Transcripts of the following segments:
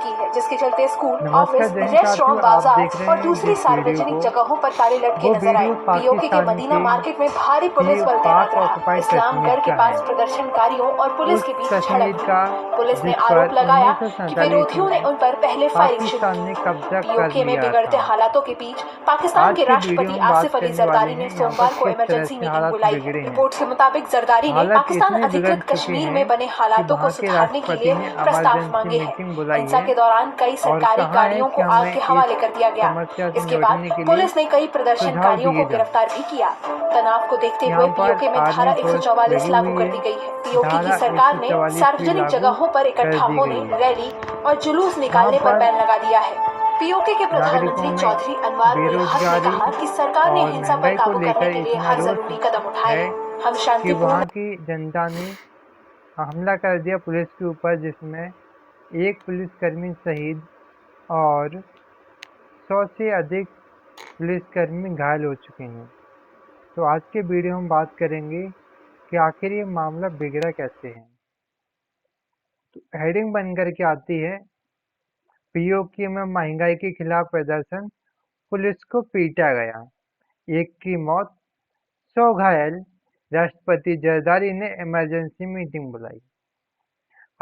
की है, जिसके चलते स्कूल, नमस्कार ऑफिस, जैन रेस्टोरेंट, साथियों, आप देख बाजार रहे और हैं दूसरी जिस वीडियो सार्वजनिक को, जगहों पर ताले लटके वो नजर आए। वीडियो पीओके के पाकिस्तान मदीना मार्केट में भारी पुलिस बल तैनात पाक रहा। ऑक्युपाइड कश्मीर इस्लामगढ़ के का है। पास प्रदर्शनकारियों और पुलिस उस के बीच कश्मीर झड़प का हुई। पुलिस ने जिस पर आरोप लगाया कि 1947 विरोधियों ने में उन पर पहले फायरिंग शुरू पाकिस्तान ने की। कब्जा कर पीओके में लिया बिगड़ते था। हालातों के बीच पाकिस्तान आज के के वीडियो राष्ट्रपति में बात आसिफ अली करने वाले जरदारी ने हैं यहाँ पर सोमवार को किस तरह इमरजेंसी से मीटिंग हालात बुलाई है। बिगड़े हैं। रिपोर्ट्स के मुताबिक जरदारी ने हालात पाकिस्तान इतने बिगड़ अधिकृत चुके कश्मीर हैं में बने कि हालातों को वहाँ के सुधारने के राष्ट्रपति लिए ने प्रस्ताव इमरजेंसी मांगे हैं। मीटिंग बुलाई हिंसा है के दौरान कई और सरकारी कहा है गाड़ियों कि को आग हमें के इस हवाले कर दिया गया। समस्या से इसके बाद निपटने के लिए पुलिस ने कई सुझाव प्रदर्शनकारियों को दिए जाएं। गिरफ्तार भी किया। तनाव को देखते हुए यहाँ पर पीओके में धारा आर्मी फोर्स 144 लगी लागू हुई कर है। दी गई है। पीओके की धारा सरकार ने 144 भी सार्वजनिक लागू जगहों पर कर इकट्ठा दी होने, गई है। रैली और जुलूस वहाँ निकालने पर पर बैन लगा दिया है। पीओके के नागरिकों प्रधानमंत्री में चौधरी अनवार उल हक ने बेरोजगारी कहा कि सरकार ने और हिंसा पर महंगाई को काबू करने लेकर के लिए इतना हर रोष जरूरी कदम उठाए है हैं। हम कि शांतिपूर्ण वहाँ की जनता ने हमला कर दिया पुलिस के ऊपर, जिसमें एक पुलिसकर्मी शहीद और 100 से अधिक पुलिसकर्मी घायल हो चुके हैं। तो आज के वीडियो में बात करेंगे कि आखिर ये मामला बिगड़ा कैसे है। तो हेडिंग बन कर के आती है, पीओके में महंगाई के खिलाफ प्रदर्शन, पुलिस को पीटा गया, एक की मौत, 100 घायल, राष्ट्रपति जरदारी ने इमरजेंसी मीटिंग बुलाई।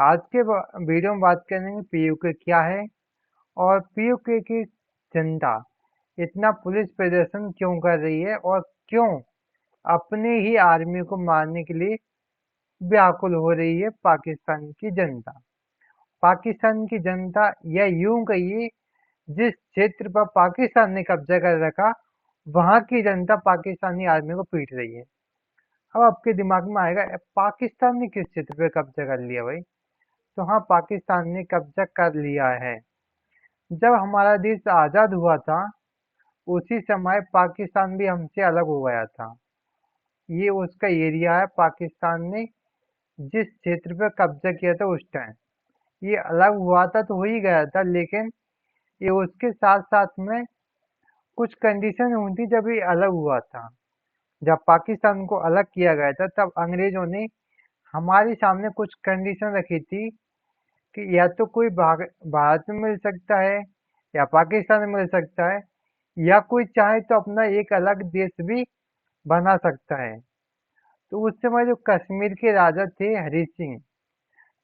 आज के वीडियो में बात करेंगे पीओके क्या है और पीओके की जनता इतना पुलिस प्रदर्शन क्यों कर रही है और क्यों अपने ही आर्मी को मारने के लिए व्याकुल हो रही है पाकिस्तान की जनता। पाकिस्तान की जनता, या यूं कहिए जिस क्षेत्र पर पाकिस्तान ने कब्जा कर रखा, वहां की जनता पाकिस्तानी आर्मी को पीट रही है। अब आपके दिमाग में आएगा, पाकिस्तान ने किस क्षेत्र पे कब्जा कर लिया भाई? तो हाँ, पाकिस्तान ने कब्जा कर लिया है। जब हमारा देश आज़ाद हुआ था, उसी समय पाकिस्तान भी हमसे अलग हो गया था। ये उसका एरिया है। पाकिस्तान ने जिस क्षेत्र पर कब्जा किया था उस टाइम, ये अलग हुआ था तो हो ही गया था, लेकिन ये उसके साथ साथ में कुछ कंडीशन हुई थी जब ये अलग हुआ था। जब पाकिस्तान को अलग किया गया था, तब अंग्रेजों ने हमारे सामने कुछ कंडीशन रखी थी कि या तो कोई भारत में मिल सकता है या पाकिस्तान में मिल सकता है, या कोई चाहे तो अपना एक अलग देश भी बना सकता है। तो उस समय जो कश्मीर के राजा थे हरी सिंह,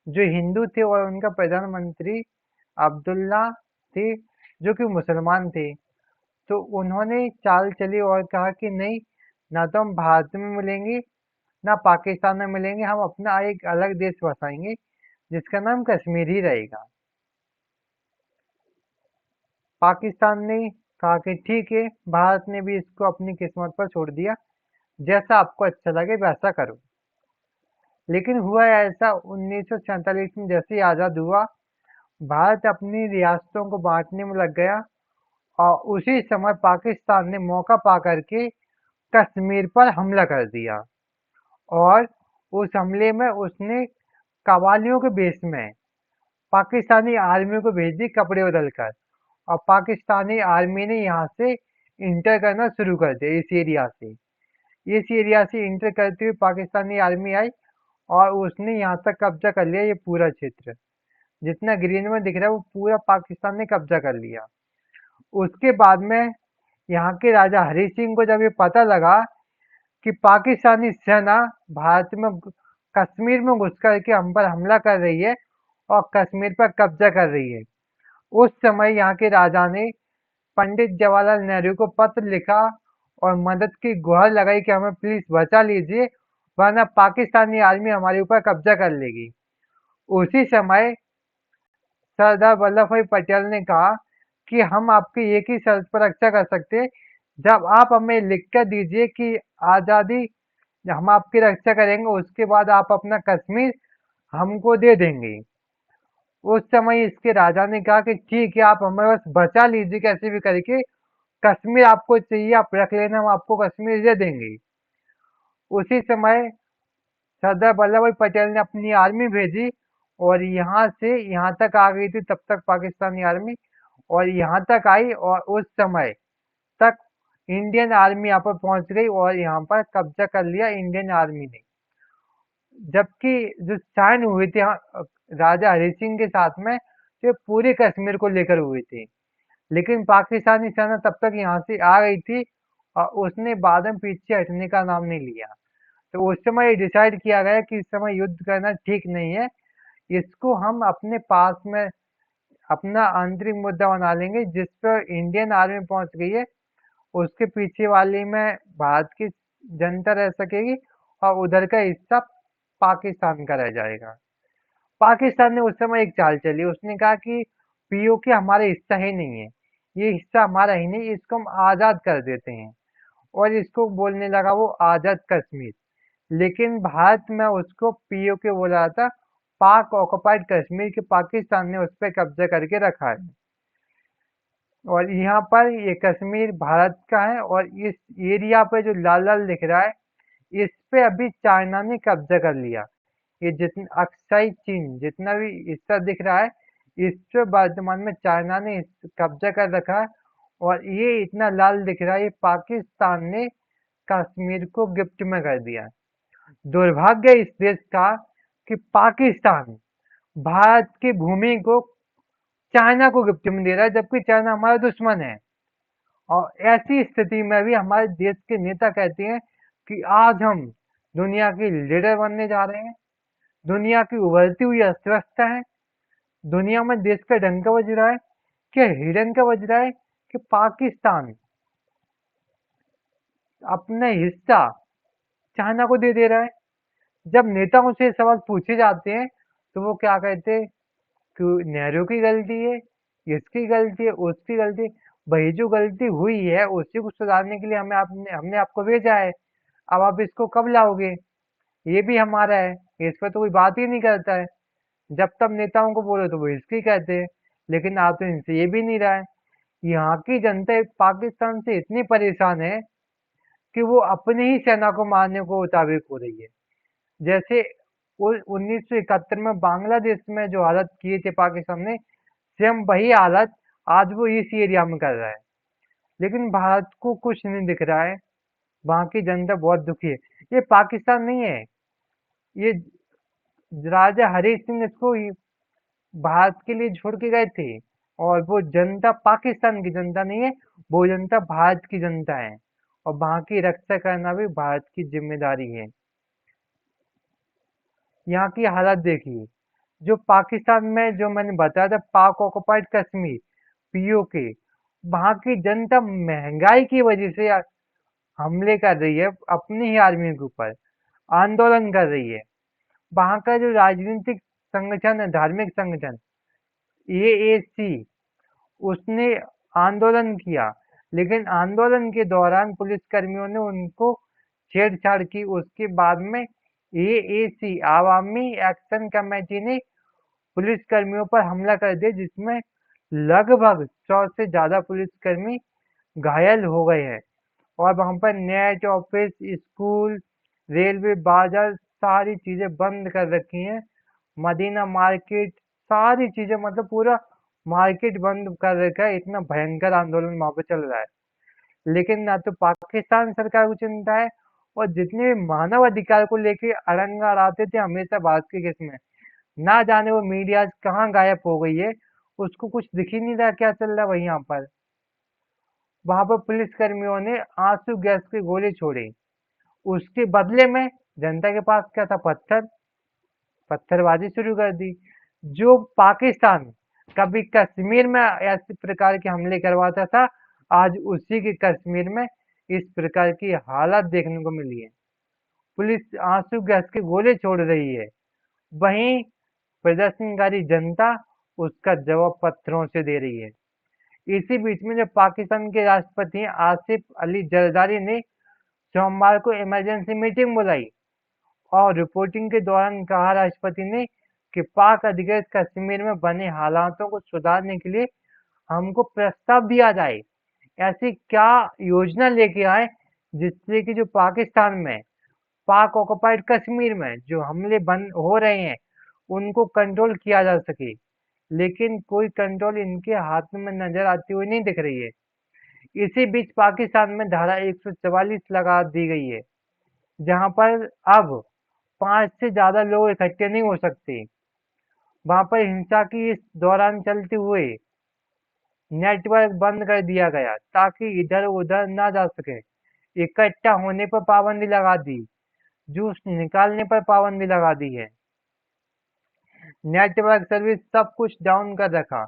जो हिंदू थे, और उनका प्रधानमंत्री अब्दुल्ला थे, जो कि मुसलमान थे, तो उन्होंने चाल चली और कहा कि नहीं, ना तो हम भारत में मिलेंगे ना पाकिस्तान में मिलेंगे, हम अपना एक अलग देश बसाएंगे जिसका नाम कश्मीर ही रहेगा। पाकिस्तान ने कहा कि ठीक है, भारत ने भी इसको अपनी किस्मत पर छोड़ दिया, जैसा आपको अच्छा लगे वैसा करो। लेकिन हुआ ऐसा, 1947 में जैसे ही आज़ाद हुआ, भारत अपनी रियासतों को बांटने में लग गया, और उसी समय पाकिस्तान ने मौका पा करके कश्मीर पर हमला कर दिया। और उस हमले में उसने कवालियों के बेस में पाकिस्तानी आर्मी को भेज दी, कपड़े बदल कर, और पाकिस्तानी आर्मी ने यहाँ से इंटर करना शुरू कर दिया। इस एरिया से इंटर करते हुए पाकिस्तानी आर्मी आई और उसने यहाँ तक कब्जा कर लिया। ये पूरा क्षेत्र जितना ग्रीन में दिख रहा है वो पूरा पाकिस्तान ने कब्जा कर लिया। उसके बाद में यहाँ के राजा हरी सिंह को जब ये पता लगा कि पाकिस्तानी सेना भारत में कश्मीर में घुस करके हम पर हमला कर रही है और कश्मीर पर कब्जा कर रही है, उस समय यहाँ के राजा ने पंडित जवाहरलाल नेहरू को पत्र लिखा और मदद की गुहार लगाई कि हमें प्लीज बचा लीजिए, वरना पाकिस्तानी आर्मी हमारे ऊपर कब्जा कर लेगी। उसी समय सरदार वल्लभ भाई पटेल ने कहा कि हम आपकी एक ही शर्त पर रक्षा कर सकते हैं, जब आप हमें लिख कर दीजिए कि आज़ादी, हम आपकी रक्षा करेंगे, उसके बाद आप अपना कश्मीर हमको दे देंगे। उस समय इसके राजा ने कहा कि ठीक है, आप हमें बस बचा लीजिए कैसे भी करके, कश्मीर आपको चाहिए आप रख लेना, हम आपको कश्मीर दे देंगे। उसी समय सरदार वल्लभ भाई पटेल ने अपनी आर्मी भेजी और यहाँ से यहाँ तक आ गई थी तब तक पाकिस्तानी आर्मी, और यहाँ तक आई और उस समय तक इंडियन आर्मी यहाँ पर पहुंच गई और यहाँ पर कब्जा कर लिया इंडियन आर्मी ने। जबकि जो साइन हुए थे राजा हरि सिंह के साथ में ये पूरे कश्मीर को लेकर हुए थे। लेकिन पाकिस्तानी सेना तब तक यहाँ से आ गई थी और उसने बाद में पीछे हटने का नाम नहीं लिया। तो उस समय ये डिसाइड किया गया कि इस समय युद्ध करना ठीक नहीं है, इसको हम अपने पास में अपना आंतरिक मुद्दा बना लेंगे। जिस पर इंडियन आर्मी पहुंच गई है, उसके पीछे वाली में भारत की जनता रह सकेगी और उधर का हिस्सा पाकिस्तान का रह जाएगा। पाकिस्तान ने उस समय एक चाल चली, उसने कहा कि पीओके हमारा हिस्सा ही नहीं है, ये हिस्सा हमारा ही नहीं, इसको हम आज़ाद कर देते हैं और इसको बोलने लगा वो आज़ाद कश्मीर। लेकिन भारत में उसको पीओके बोला जाता, पाक ऑक्युपाइड कश्मीर, के पाकिस्तान ने उस पर कब्जा करके रखा है और यहाँ पर ये कश्मीर भारत का है। और इस एरिया पे जो लाल लाल दिख रहा है, इस पे अभी चाइना ने कब्जा कर लिया। ये जितना अक्साई चीन जितना भी हिस्सा दिख रहा है, इस पे वर्तमान में चाइना ने कब्जा कर रखा है और ये इतना लाल दिख रहा है, ये पाकिस्तान ने कश्मीर को गिफ्ट में कर दिया। दुर्भाग्य इस देश का कि पाकिस्तान भारत की भूमि को चाइना को गिफ्ट में दे रहा है, जबकि चाइना हमारा दुश्मन है। और ऐसी स्थिति में भी हमारे देश के नेता कहते हैं कि आज हम दुनिया के लीडर बनने जा रहे हैं, दुनिया की उभरती हुई अर्थव्यवस्था है, दुनिया में देश का डंका बज रहा है, क्या हिडन का बज रहा है कि पाकिस्तान अपना हिस्सा चाइना को दे दे रहा है। जब नेताओं से सवाल पूछे जाते हैं तो वो क्या कहते हैं कि नेहरू की गलती है, इसकी गलती है, उसकी गलती है। भाई जो गलती हुई है उसी को सुधारने के लिए हमने आपको भेजा है। अब आप इसको कब लाओगे? ये भी हमारा है, इस पर तो कोई बात ही नहीं करता है। जब तब नेताओं को बोलो तो वो इसकी कहते हैं, लेकिन आप तो इनसे ये भी नहीं रहा है। यहाँ की जनता पाकिस्तान से इतनी परेशान है कि वो अपनी ही सेना को मारने को उताबिक हो रही है। जैसे 1971 में बांग्लादेश में जो हालत किए थे पाकिस्तान ने, सेम वही हालत आज वो इस एरिया में कर रहा है। लेकिन भारत को कुछ नहीं दिख रहा है, वहाँ की जनता बहुत दुखी है। ये पाकिस्तान नहीं है, ये राजा हरी सिंह इसको भारत के लिए छोड़ के गए थे। और वो जनता पाकिस्तान की जनता नहीं है, वो जनता भारत की जनता है और वहाँ की रक्षा करना भी भारत की जिम्मेदारी है। यहाँ की हालत देखिए, जो पाकिस्तान में जो मैंने बताया था पाक ऑक्युपाइड कश्मीर पीओके, वहाँ की जनता महंगाई की वजह से हमले कर रही है अपनी ही आर्मी के ऊपर, आंदोलन कर रही है। वहाँ का जो राजनीतिक संगठन है, धार्मिक संगठन एएसी, उसने आंदोलन किया, लेकिन आंदोलन के दौरान पुलिसकर्मियों ने उनको छेड़छाड़ की। उसके बाद में एएसी आवामी एक्शन कमेटी ने पुलिसकर्मियों पर हमला कर दिया, जिसमें लगभग 100 से ज़्यादा पुलिसकर्मी घायल हो गए हैं। और वहाँ पर नेट ऑफिस, स्कूल, रेलवे, बाजार सारी चीज़ें बंद कर रखी हैं। मदीना मार्केट सारी चीज़ें, मतलब पूरा मार्केट बंद कर रखा है। इतना भयंकर आंदोलन वहाँ पे चल रहा है। लेकिन ना तो पाकिस्तान सरकार को चिंता है, और जितने भी मानव अधिकार को लेके अड़ंगा अड़ाते थे हमेशा भारत के केस में, ना जाने वो मीडिया कहाँ गायब हो गई है, उसको कुछ दिख ही नहीं रहा क्या चल रहा है वही यहाँ पर। वहां पर पुलिसकर्मियों ने आंसू गैस के गोले छोड़े, उसके बदले में जनता के पास क्या था? पत्थरबाजी शुरू कर दी। जो पाकिस्तान कभी कश्मीर में ऐसे प्रकार के हमले करवाता था, आज उसी के कश्मीर में इस प्रकार की हालत देखने को मिली है। पुलिस आंसू गैस के गोले छोड़ रही है, वहीं प्रदर्शनकारी जनता उसका जवाब पत्थरों से दे रही है। इसी बीच में जो पाकिस्तान के राष्ट्रपति हैं आसिफ अली जरदारी ने सोमवार को इमरजेंसी मीटिंग बुलाई और रिपोर्टिंग के दौरान कहा राष्ट्रपति ने कि पाक अधिकृत कश्मीर में बने हालातों को सुधारने के लिए हमको प्रस्ताव दिया जाए। ऐसी क्या योजना लेके आए जिससे कि जो पाकिस्तान में पाक ऑक्युपाइड कश्मीर में जो हमले बंद हो रहे हैं उनको कंट्रोल किया जा सके। लेकिन कोई कंट्रोल इनके हाथ में नजर आती हुई नहीं दिख रही है। इसी बीच पाकिस्तान में धारा 144 लगा दी गई है, जहां पर अब 5 से ज्यादा लोग इकट्ठे नहीं हो सकते। वहां पर हिंसा की इस दौरान चलते हुए नेटवर्क बंद कर दिया गया ताकि इधर उधर ना जा सके। इकट्ठा होने पर पाबंदी लगा दी, जूस निकालने पर पाबंदी लगा दी है। नेटवर्क सर्विस सब कुछ डाउन कर रखा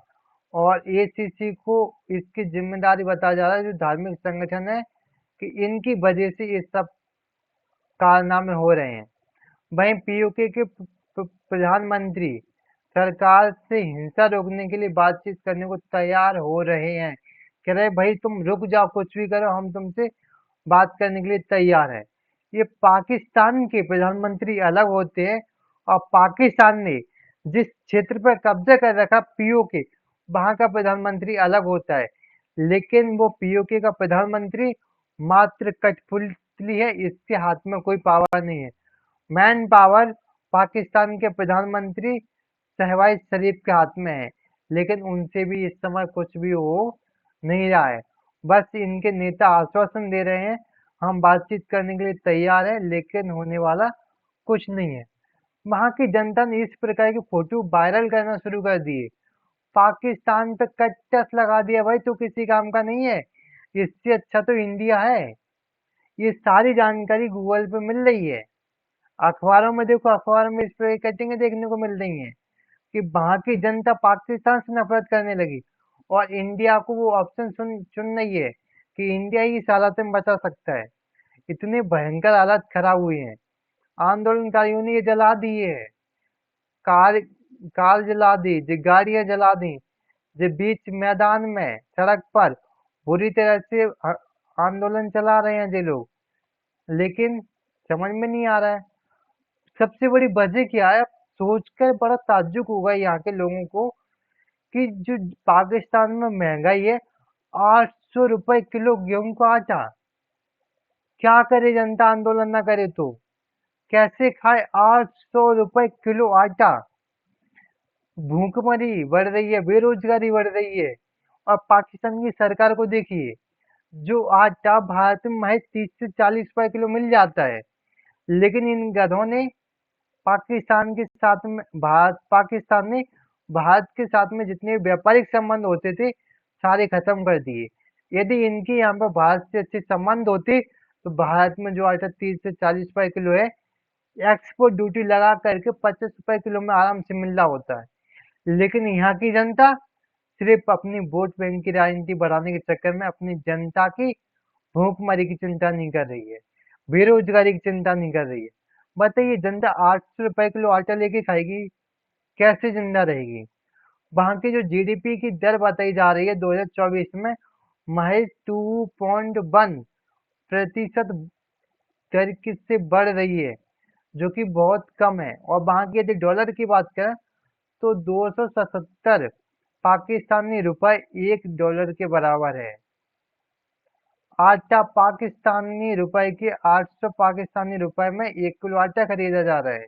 और एसीसी को इसकी जिम्मेदारी बताया जा रहा है, जो धार्मिक संगठन है, कि इनकी वजह से ये सब कारनामे हो रहे हैं। वहीं पीओके के प्रधानमंत्री सरकार से हिंसा रोकने के लिए बातचीत करने को तैयार हो रहे हैं। कह रहे भाई तुम रुक जाओ, कुछ भी करो, हम तुमसे बात करने के लिए तैयार है। ये पाकिस्तान के प्रधानमंत्री अलग होते हैं और पाकिस्तान ने जिस क्षेत्र पर कब्जा कर रखा पीओके, वहां का प्रधानमंत्री अलग होता है। लेकिन वो पीओके का प्रधानमंत्री मात्र कठपुतली है, इसके हाथ में कोई पावर नहीं है। मैन पावर पाकिस्तान के प्रधानमंत्री शहबाज शरीफ के हाथ में है, लेकिन उनसे भी इस समय कुछ भी हो नहीं रहा है। बस इनके नेता आश्वासन दे रहे हैं, हम बातचीत करने के लिए तैयार हैं, लेकिन होने वाला कुछ नहीं है। वहां की जनता ने इस प्रकार की फोटो वायरल करना शुरू कर दिए। पाकिस्तान पे कट्टस लगा दिया, भाई तू किसी काम का नहीं है, इससे अच्छा तो इंडिया है। ये सारी जानकारी गूगल पे मिल रही है। अखबारों में देखो, अखबारों में इस पर कटिंगें देखने को मिल रही हैं कि वहां की जनता पाकिस्तान से नफरत करने लगी और इंडिया को वो ऑप्शन चुन रही है कि इंडिया ही इस हालात में बचा सकता है। इतने भयंकर हालात खराब हुए हैं। आंदोलनकारियों ने ये जला दिए है, कार कार जला दी, जो गाड़ियां जला दी, जो बीच मैदान में सड़क पर बुरी तरह से आंदोलन चला रहे हैं ये लोग। लेकिन समझ में नहीं आ रहा है सबसे बड़ी वजह क्या है। सोचकर बड़ा ताज्जुब होगा यहाँ के लोगों को कि जो पाकिस्तान में महंगाई है, 800 रुपए किलो गेहूं का आटा। क्या करे जनता आंदोलन ना करे तो? कैसे खाए 800 रुपए किलो आटा? भूखमरी बढ़ रही है, बेरोजगारी बढ़ रही है। और पाकिस्तान की सरकार को देखिए, जो आटा भारत में महज 30 से 40 रुपए किलो मिल जाता है, लेकिन इन गधों ने पाकिस्तान ने भारत के साथ में जितने व्यापारिक संबंध होते थे, सारे खत्म कर दिए। यदि इनके यहाँ पर भारत से अच्छे संबंध होते तो भारत में जो आटा 30 से 40 रुपए किलो है, एक्सपोर्ट ड्यूटी लगा करके 25 रुपए किलो में आराम से मिल रहा होता है। लेकिन यहाँ की जनता सिर्फ अपनी वोट बैंक की राजनीति बढ़ाने के चक्कर में अपनी जनता की भूखमरी की चिंता नहीं कर रही है, बेरोजगारी की चिंता नहीं कर रही है। बताइए जनता 800 रुपए किलो आटा लेके खाएगी, कैसे जिंदा रहेगी? वहां की जो जीडीपी की दर बताई जा रही है 2024 में, महज 2.1% दर से बढ़ रही है, जो कि बहुत कम है। और वहां की यदि डॉलर की बात करें तो 277 पाकिस्तानी रुपए $1 के बराबर है। आटा पाकिस्तानी रुपए के 800 पाकिस्तानी रुपए में 1 किलो आटा खरीदा जा रहा है।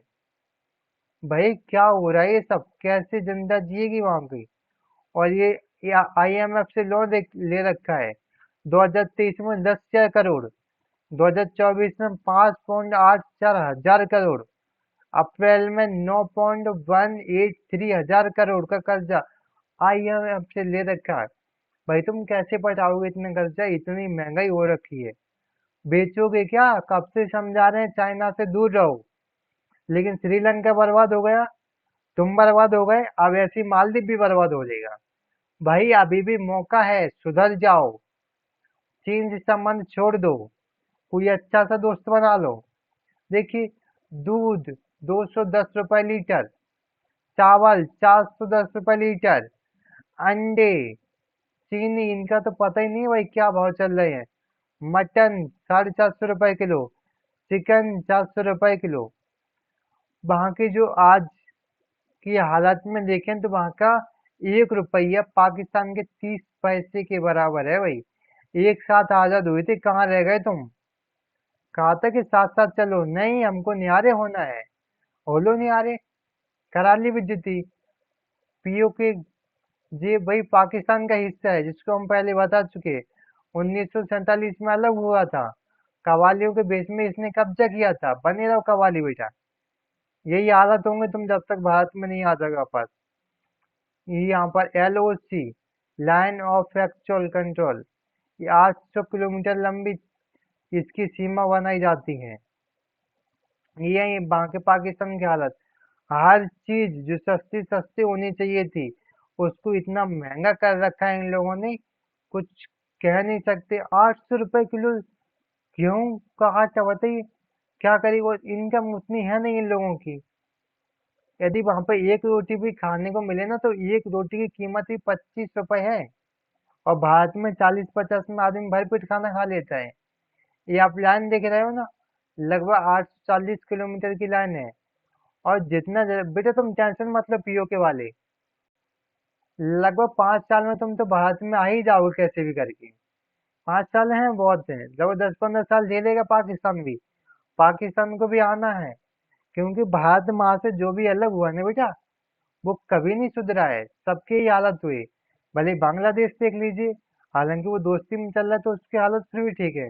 भाई क्या हो रहा है ये सब? कैसे जिंदा जिएगी वहां की? और ये आईएमएफ से लोन ले रखा है 2023 में 10,000 करोड़, 2024 में 5.84 हजार करोड़, अप्रैल में 9.183 हजार करोड़ का कर्जा आईएमएफ से ले रखा है। भाई तुम कैसे पटाओगे इतना कर्जा? इतनी महंगाई हो रखी है, बेचोगे क्या? कब से समझा रहे हैं चाइना से दूर रहो, लेकिन श्रीलंका बर्बाद हो गया, तुम बर्बाद हो गए, अब ऐसी मालदीव भी बर्बाद हो जाएगा। भाई अभी भी मौका है, सुधर जाओ, चीन से संबंध छोड़ दो, कोई अच्छा सा दोस्त बना लो। देखिए, दूध 210 रुपए लीटर, चावल 410 रुपए लीटर, अंडे, चीनी इनका तो पता ही नहीं भाई क्या भाव चल रहे हैं, मटन 450 रुपए किलो, चिकन 400 रुपए किलो। वहाँ की जो आज की हालत में देखें तो वहाँ का 1 रुपया पाकिस्तान के 30 पैसे के बराबर है भाई। एक साथ आजाद हुए थे, कहाँ रह गए तुम? कहा था कि साथ साथ चलो, नहीं हमको निहारे होना है, होलो निहारे, करा ली बेइज्जती। पीओके ये भाई पाकिस्तान का हिस्सा है, जिसको हम पहले बता चुके। 1947 में अलग हुआ था, कवालियों के बेस में इसने कब्जा किया था। बने रहो कवाली बेटा। यही हालत होंगे तुम जब तक भारत में नहीं आ जाओगे वापस। ये यहाँ पर LOC, line of actual control, ये 800 किलोमीटर लंबी इसकी सीमा बनाई जाती है। ये है बाकी पाकिस्तान की हालत। हर चीज जो सस्ती सस्ती होनी चाहिए थी उसको इतना महंगा कर रखा है इन लोगों ने, कुछ कह नहीं सकते। 800 रुपए किलो गेहूं कहाँ से बताइए, क्या करेगी वो, इनकम उतनी है नहीं इन लोगों की। यदि वहां पे एक रोटी भी खाने को मिले ना तो एक रोटी की कीमत ही 25 रुपए है, और भारत में 40-50 में आदमी भर पेट खाना खा लेता है। ये आप लाइन देख रहे हो ना, लगभग 840 किलोमीटर की लाइन है। और बेटा तुम टेंशन मतलब पीओके वाले, लगभग 5 साल में तुम तो भारत में आ ही जाओगे कैसे भी करके। 5 साल हैं बहुत हैं, लगभग 10-15 साल झेलेगा पाकिस्तान भी। पाकिस्तान को भी आना है, क्योंकि भारत माँ से जो भी अलग हुआ ना बेटा, वो कभी नहीं सुधरा है, सबकी ही हालत हुई। भले ही बांग्लादेश देख लीजिए, हालांकि वो दोस्ती में चल रहा है तो उसकी हालत फिर भी ठीक है।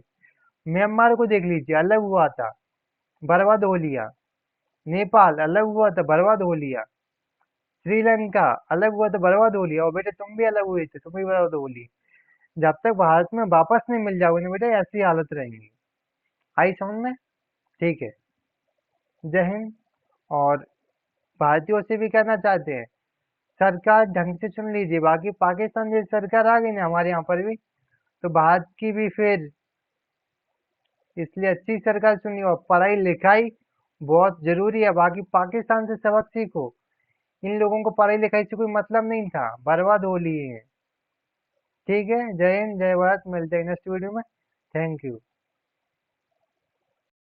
म्यांमार को देख लीजिए, अलग हुआ था, बर्बाद हो लिया। नेपाल अलग हुआ था, बर्बाद हो लिया। श्रीलंका अलग हुआ था, बर्बाद हो लिया। और बेटे तुम भी अलग हुए थे, तुम भी बर्बाद हो लिए। जब तक भारत में वापस नहीं मिल जाओगे ना बेटा, ऐसी हालत रहेंगी। आई समझ में? ठीक है, जय हिंद। और भारतीयों से भी कहना चाहते हैं, सरकार ढंग से चुन लीजिए। बाकी पाकिस्तान जैसी सरकार आ गई ना हमारे यहाँ पर भी, तो भारत की भी फिर, इसलिए अच्छी सरकार चुनिए। और पढ़ाई लिखाई बहुत जरूरी है, बाकी पाकिस्तान से सबक सीखो। इन लोगों को पढ़ाई लिखाई से कोई मतलब नहीं था, बर्बाद हो लिए हैं। ठीक है, जय हिंद जय भारत, मिलते हैं नेक्स्ट वीडियो में। Thank you.